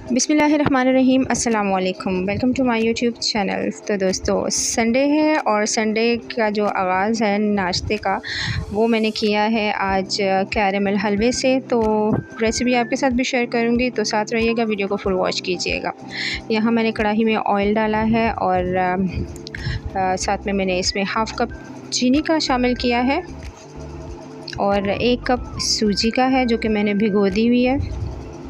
बिस्मिल्लाहिर्रहमानिर्रहीम, अस्सलाम वालेकुम। Welcome to my YouTube channel. तो दोस्तों, संडे है और संडे का जो आगाज़ है नाश्ते का वो मैंने किया है आज कैरेमल हलवे से। तो रेसिपी आपके साथ भी शेयर करूँगी, तो साथ रहिएगा, वीडियो को फुल वॉच कीजिएगा। यहाँ मैंने कढ़ाई में ऑयल डाला है और साथ में मैंने इसमें हाफ़ कप चीनी का शामिल किया है और 1 कप सूजी का है जो कि मैंने भिगो दी हुई है।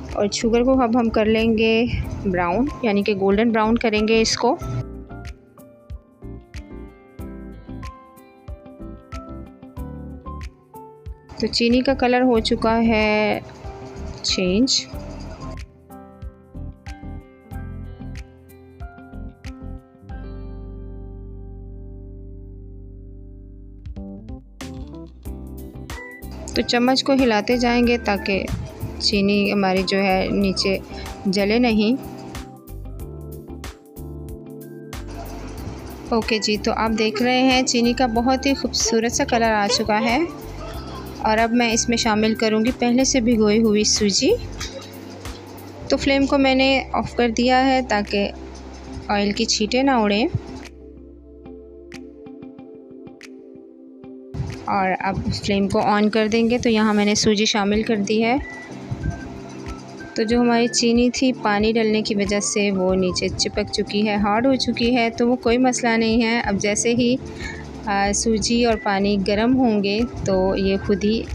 और शुगर को अब हम कर लेंगे ब्राउन, यानी कि गोल्डन ब्राउन करेंगे इसको। तो चीनी का कलर हो चुका है चेंज। तो चम्मच को हिलाते जाएंगे ताकि चीनी हमारी जो है नीचे जले नहीं। ओके जी, तो आप देख रहे हैं चीनी का बहुत ही खूबसूरत सा कलर आ चुका है। और अब मैं इसमें शामिल करूंगी पहले से भिगोई हुई सूजी। तो फ्लेम को मैंने ऑफ़ कर दिया है ताकि ऑयल की छींटे ना उड़ें। और अब फ्लेम को ऑन कर देंगे। तो यहाँ मैंने सूजी शामिल कर दी है। तो जो हमारी चीनी थी पानी डलने की वजह से वो नीचे चिपक चुकी है, हार्ड हो चुकी है, तो वो कोई मसला नहीं है। अब जैसे ही सूजी और पानी गर्म होंगे तो ये खुद ही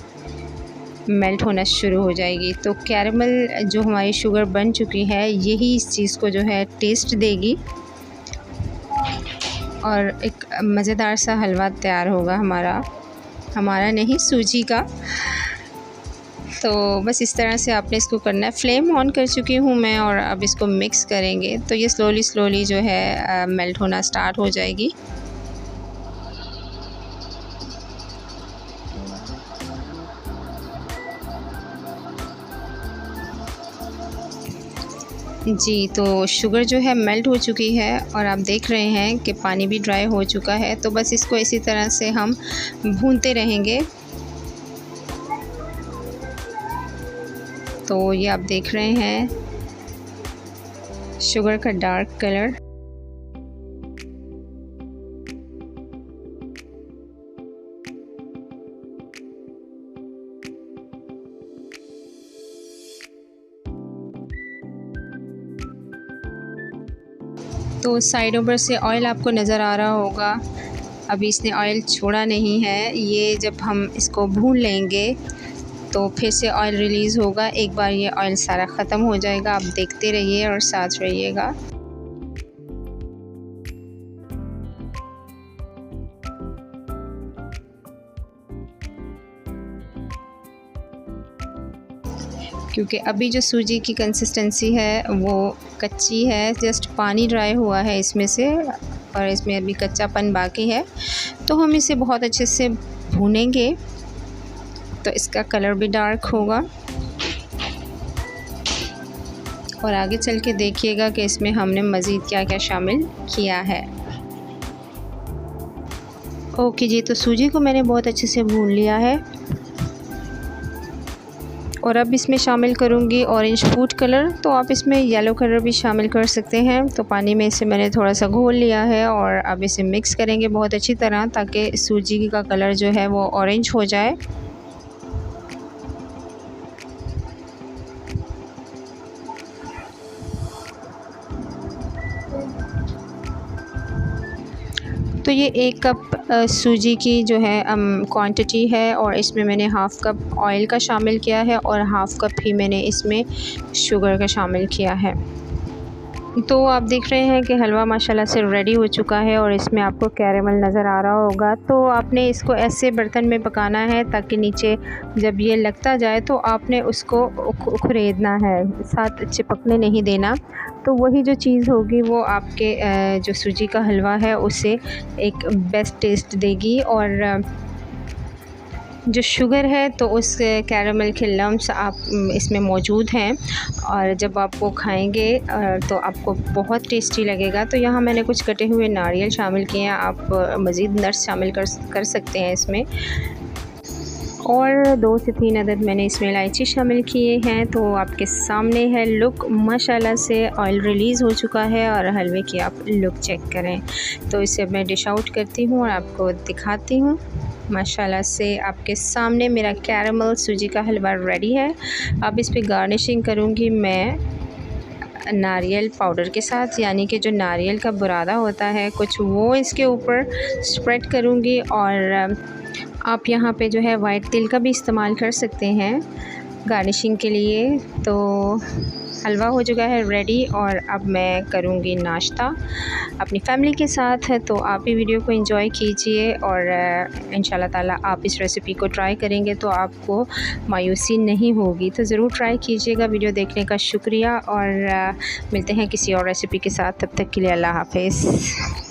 मेल्ट होना शुरू हो जाएगी। तो कैरेमल जो हमारी शुगर बन चुकी है यही इस चीज़ को जो है टेस्ट देगी और एक मज़ेदार सा हलवा तैयार होगा हमारा नहीं, सूजी का। तो बस इस तरह से आपने इसको करना है। फ्लेम ऑन कर चुकी हूँ मैं और अब इसको मिक्स करेंगे। तो ये स्लोली जो है मेल्ट होना स्टार्ट हो जाएगी। जी, तो शुगर जो है मेल्ट हो चुकी है और आप देख रहे हैं कि पानी भी ड्राई हो चुका है। तो बस इसको इसी तरह से हम भूनते रहेंगे। तो ये आप देख रहे हैं शुगर का डार्क कलर। तो साइडों पर से ऑयल आपको नज़र आ रहा होगा। अभी इसने ऑयल छोड़ा नहीं है। ये जब हम इसको भून लेंगे तो फिर से ऑयल रिलीज़ होगा। एक बार ये ऑयल सारा ख़त्म हो जाएगा। आप देखते रहिए और साथ रहिएगा। क्योंकि अभी जो सूजी की कंसिस्टेंसी है वो कच्ची है, जस्ट पानी ड्राई हुआ है इसमें से और इसमें अभी कच्चापन बाकी है। तो हम इसे बहुत अच्छे से भूनेंगे तो इसका कलर भी डार्क होगा। और आगे चल के देखिएगा कि इसमें हमने मज़ीद क्या क्या शामिल किया है। ओके जी, तो सूजी को मैंने बहुत अच्छे से भून लिया है और अब इसमें शामिल करूँगी ऑरेंज फूड कलर। तो आप इसमें येलो कलर भी शामिल कर सकते हैं। तो पानी में इसे मैंने थोड़ा सा घोल लिया है और अब इसे मिक्स करेंगे बहुत अच्छी तरह ताकि सूजी का कलर जो है वो ऑरेंज हो जाए। तो ये 1 कप सूजी की जो है क्वांटिटी है और इसमें मैंने हाफ़ कप ऑयल का शामिल किया है और हाफ़ कप ही मैंने इसमें शुगर का शामिल किया है। तो आप देख रहे हैं कि हलवा माशाल्लाह से रेडी हो चुका है और इसमें आपको कैरेमल नज़र आ रहा होगा। तो आपने इसको ऐसे बर्तन में पकाना है ताकि नीचे जब ये लगता जाए तो आपने उसको उखरेदना है, साथ चिपकने नहीं देना। तो वही जो चीज़ होगी वो आपके जो सूजी का हलवा है उसे एक बेस्ट टेस्ट देगी। और जो शुगर है तो उस कैरेमल के लम्स आप इसमें मौजूद हैं और जब आप वो खाएंगे तो आपको बहुत टेस्टी लगेगा। तो यहाँ मैंने कुछ कटे हुए नारियल शामिल किए हैं। आप मज़ीद नट्स शामिल कर सकते हैं इसमें। और 2 से 3 अदद मैंने इसमें इलायची शामिल किए हैं। तो आपके सामने है लुक, माशाल्लाह से ऑयल रिलीज़ हो चुका है और हलवे की आप लुक चेक करें। तो इसे मैं डिश आउट करती हूँ और आपको दिखाती हूँ। माशाल्लाह से आपके सामने मेरा कैरमल सूजी का हलवा रेडी है। अब इस पे गार्निशिंग करूँगी मैं नारियल पाउडर के साथ, यानी कि जो नारियल का बुरादा होता है कुछ, वो इसके ऊपर स्प्रेड करूँगी। और आप यहाँ पे जो है वाइट तिल का भी इस्तेमाल कर सकते हैं गार्निशिंग के लिए। तो हलवा हो चुका है रेडी और अब मैं करूँगी नाश्ता अपनी फैमिली के साथ। तो आप भी वीडियो को एंजॉय कीजिए और इंशाल्लाह ताला आप इस रेसिपी को ट्राई करेंगे तो आपको मायूसी नहीं होगी। तो ज़रूर ट्राई कीजिएगा। वीडियो देखने का शुक्रिया और मिलते हैं किसी और रेसिपी के साथ। तब तक के लिए अल्लाह हाफ़िज़।